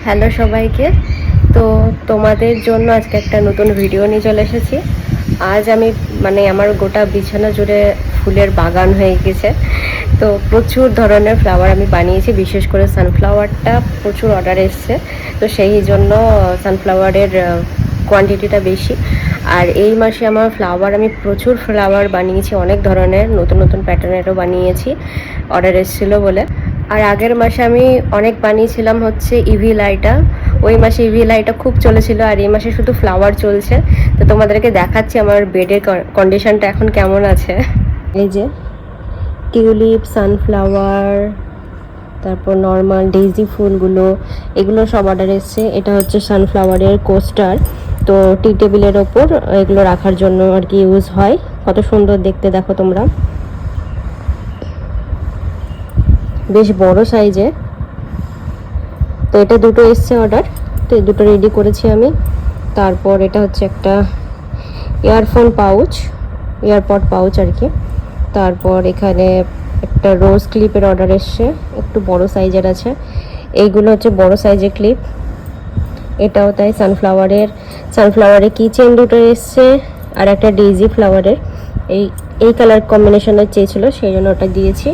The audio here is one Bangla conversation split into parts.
হ্যালো সবাইকে। তো তোমাদের জন্য আজকে একটা নতুন ভিডিও নিয়ে চলে এসেছি। আজ আমি আমার গোটা বিছানা জুড়ে ফুলের বাগান হয়ে গেছে। তো প্রচুর ধরনের ফ্লাওয়ার আমি বানিয়েছি, বিশেষ করে সানফ্লাওয়ারটা প্রচুর অর্ডার এসছে, তো সেই জন্য সানফ্লাওয়ারের কোয়ান্টিটিটা বেশি। আর এই মাসে আমার আমি প্রচুর ফ্লাওয়ার বানিয়েছি, অনেক ধরনের নতুন নতুন প্যাটার্নেরও বানিয়েছি, অর্ডার এসেছিলো বলে। আর আগের মাসে আমি অনেক বানিয়েছিলাম হচ্ছে ইভি লাইটা, ওই মাসে ইভি লাইটা খুব চলেছিল, আর এই মাসে শুধু ফ্লাওয়ার চলছে। তো তোমাদেরকে দেখাচ্ছি আমার বেডের কন্ডিশনটা এখন কেমন আছে। এই যে টিউলিপ, সানফ্লাওয়ার, তারপর নর্মাল ডেইজি ফুলগুলো, এগুলো সব অর্ডার এসছে। এটা হচ্ছে সানফ্লাওয়ারের কোস্টার, তো টি টেবিলের ওপর এগুলো রাখার জন্য আর কি ইউজ হয়। কত সুন্দর দেখতে দেখো তোমরা, বেশ বড় সাইজে। তো এটা দুটো এসছে অর্ডার, তো এই দুটো রেডি করেছি আমি। তারপর এটা হচ্ছে একটা ইয়ারফোন পাউচ, এয়ারপড পাউচ আর কি। তারপর এখানে একটা রোজ ক্লিপের অর্ডার এসছে, একটু বড় সাইজের আছে। এইগুলো হচ্ছে বড় সাইজের ক্লিপ। এটাও তাই সানফ্লাওয়ারের কিচেন দুটো এসছে, আর একটা ডেইজি ফ্লাওয়ারের। এই এই কালার কম্বিনেশনের চেয়েছিল, সেই জন্য ওটা দিয়েছি।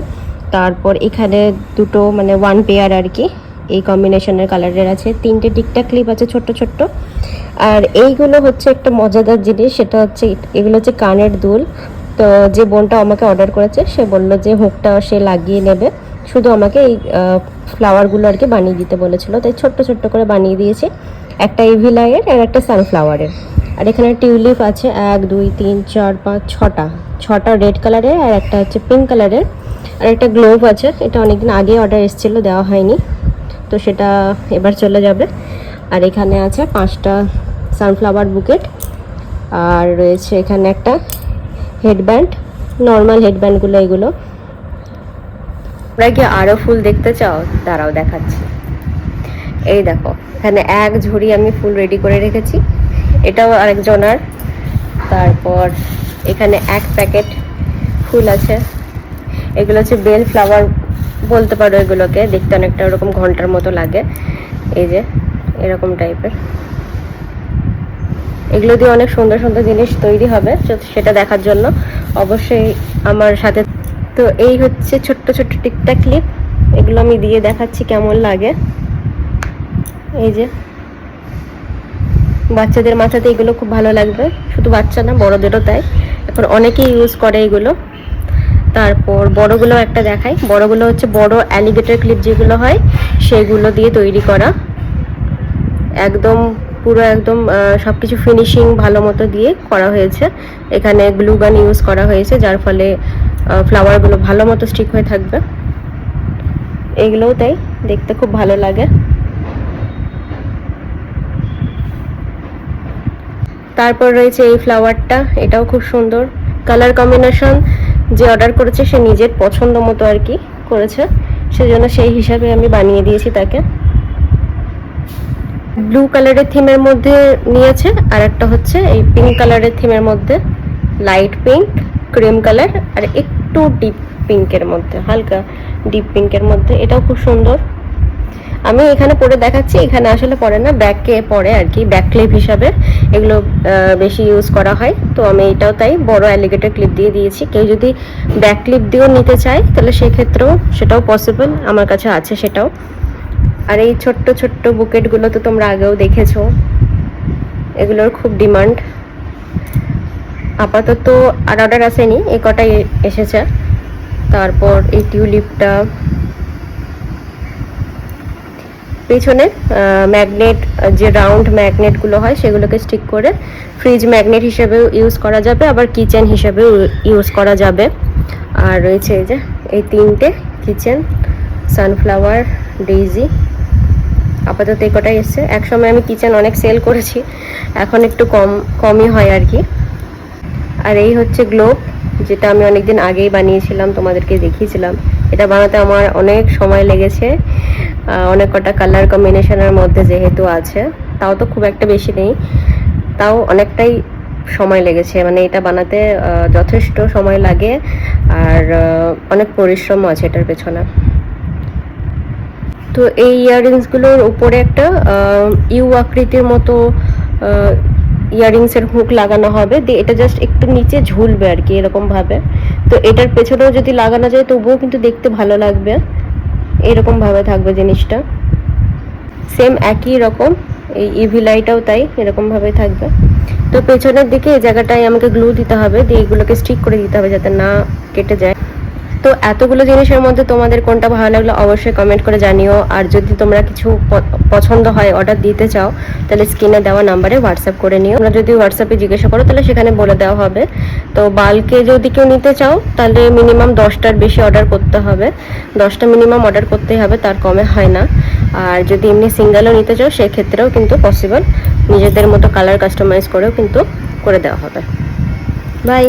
তারপর এখানে দুটো ওয়ান পেয়ার আর কি এই কম্বিনেশনের কালারের আছে। তিনটে টিকটাক ক্লিপ আছে ছোট্ট ছোট্ট। আর এইগুলো হচ্ছে একটা মজাদার জিনিস, সেটা হচ্ছে এগুলো হচ্ছে কানের দুল। তো যে বোনটা আমাকে অর্ডার করেছে সে বললো যে হুকটা সে লাগিয়ে নেবে, শুধু আমাকে এই ফ্লাওয়ারগুলো আর কি বানিয়ে দিতে বলেছিল, তাই ছোট্ট ছোট্ট করে বানিয়ে দিয়েছি। একটা ইভিলাইয়ের আর একটা সানফ্লাওয়ারের। আর এখানে টিউলিপ আছে 1 2 3 4 5 ছটা রেড কালারের, আর একটা হচ্ছে পিঙ্ক কালারের। আর একটা গ্লোভ আছে, এটা অনেকদিন আগে অর্ডার এসেছিলো, দেওয়া হয়নি, তো সেটা এবার চলে যাবে। আর এখানে আছে 5টা সানফ্লাওয়ার বুকেট। আর রয়েছে এখানে একটা হেডব্যান্ড, নর্মাল হেডব্যান্ডগুলো এগুলো। তোমরা কি আরও ফুল দেখতে চাও? দাঁড়াও দেখাচ্ছি। এই দেখো, এখানে এক ঝুড়ি আমি ফুল রেডি করে রেখেছি, এটাও আরেকজনার। তারপর এখানে এক প্যাকেট ফুল আছে, এগুলো হচ্ছে বেল ফ্লাওয়ার বলতে পারো, এগুলোকে দেখতে অনেকটা ওরকম ঘন্টার মতো লাগে, এই যে এরকম টাইপের। এগুলো দিয়ে অনেক সুন্দর সুন্দর জিনিস তৈরি হবে, সেটা দেখার জন্য অবশ্যই আমার সাথে। তো এই হচ্ছে ছোট্ট ছোট্ট টিকটাক ক্লিপ, এগুলো আমি দিয়ে দেখাচ্ছি কেমন লাগে। এই যে বাচ্চাদের মাথাতে এগুলো খুব ভালো লাগবে, শুধু বাচ্চা না বড়দেরও তাই, এখন অনেকেই ইউজ করে এগুলো। তারপর বড়গুলো একটা দেখাই, বড়গুলো হচ্ছে বড় অ্যালিগেটর ক্লিপ যেগুলো হয় সেগুলো দিয়ে তৈরি করা, একদম পুরো একদম সব কিছু ফিনিশিং ভালো মতো দিয়ে করা হয়েছে। এখানে গ্লু গান ইউজ করা হয়েছে, যার ফলে ফ্লাওয়ারগুলো ভালো মতো স্টিক হয়ে থাকবে। এগুলোও তাই, দেখতে খুব ভালো লাগে। তারপর রয়েছে এই ফ্লাওয়ারটা, এটাও খুব সুন্দর কালার কম্বিনেশন। যে অর্ডার করেছে সে নিজের পছন্দ মতো আর কি করেছে, সেজন্য সেই হিসাবে আমি বানিয়ে দিয়েছি তাকে। ব্লু কালারের থিমের মধ্যে নিয়েছে, আর একটা হচ্ছে এই পিঙ্ক কালারের থিমের মধ্যে, লাইট পিঙ্ক, ক্রিম কালার, আর একটু ডিপ পিঙ্কের মধ্যে, হালকা ডিপ পিঙ্কের মধ্যে। এটাও খুব সুন্দর। আমি এখানে পরে দেখাচ্ছি, এখানে আসলে পরে না, ব্যাকে পরে আর কি, ব্যাক ক্লিপ হিসাবে এগুলো বেশি ইউজ করা হয়। তো আমি এটাও তাই বড় অ্যালিগেটর ক্লিপ দিয়ে দিয়েছি। কেউ যদি ব্যাক ক্লিপ দিয়েও নিতে চায় তাহলে সেক্ষেত্রেও সেটাও পসিবল, আমার কাছে আছে সেটাও। আর এই ছোট্ট ছোট্ট বুকেটগুলো তো তোমরা আগেও দেখেছো, এগুলোর খুব ডিমান্ড। আপাতত আর অর্ডার আসেনি, এই কটাই এসেছে। তারপর এই টিউলিপটা, পেছনে ম্যাগনেট, যে রাউন্ড ম্যাগনেটগুলো হয় সেগুলোকে স্টিক করে ফ্রিজ ম্যাগনেট হিসেবেও ইউজ করা যাবে, আবার কিচেন হিসেবেও ইউজ করা যাবে। আর রয়েছে এই যে এই তিনটে কিচেন, সানফ্লাওয়ার, ডেইজি। আপাতত এই কটাই এসছে। একসময় আমি কিচেন অনেক সেল করেছি, এখন একটু কমই হয় আর কি। আর এই হচ্ছে গ্লোব, যেটা আমি অনেকদিন আগেই বানিয়েছিলাম, তোমাদেরকে দেখিয়েছিলাম। এটা বানাতে আমার অনেক সময় লেগেছে, অনেক কটা কালার কম্বিনেশনের মধ্যে যেহেতু আছে, তাও তো খুব একটা বেশি নেই, তাও অনেকটাই সময় লেগেছে। এটা বানাতে যথেষ্ট সময় লাগে, আর অনেক পরিশ্রম আছে এটার পেছনে। তো এই ইয়াররিংসগুলোর উপরে একটা ইউ আকৃতির মতো ইয়াররিংসের হুক লাগানো হবে, দিয়ে এটা জাস্ট একটু নিচে ঝুলবে আর কি এরকম ভাবে। তো এটার পেছনেও যদি লাগানো যায় তবুও কিন্তু দেখতে ভালো লাগবে, এরকম ভাবে থাকবে জিনিসটা। সেম একই রকম এই ইভি লাইটাও তাই এরকম ভাবে থাকবে। তো পেছনের দিকে এই জায়গাটায় আমাকে গ্লু দিতে হবে, দিয়ে এগুলোকে স্টিক করে দিতে হবে যাতে না কেটে যায়। তো এতগুলো জিনিসের মধ্যে তোমাদের কোনটা ভালো লাগলো অবশ্যই কমেন্ট করে জানিও। আর যদি তোমরা কিছু পছন্দ হয় অর্ডার দিতে চাও তাহলে স্ক্রিনে দেওয়া নাম্বারে হোয়াটসঅ্যাপ করে নিও। তোমরা যদি হোয়াটসঅ্যাপে জিজ্ঞাসা করো তাহলে সেখানে বলে দেওয়া হবে। তো বাল্কে যদি কেউ নিতে চাও তাহলে মিনিমাম 10টার বেশি অর্ডার করতে হবে, 10টা মিনিমাম অর্ডার করতেই হবে, তার কমে হয় না। আর যদি এমনি সিঙ্গেলও নিতে চাও সেক্ষেত্রেও কিন্তু পসিবল, নিজেদের মতো কালার কাস্টমাইজ করেও কিন্তু করে দেওয়া হবে। বাই।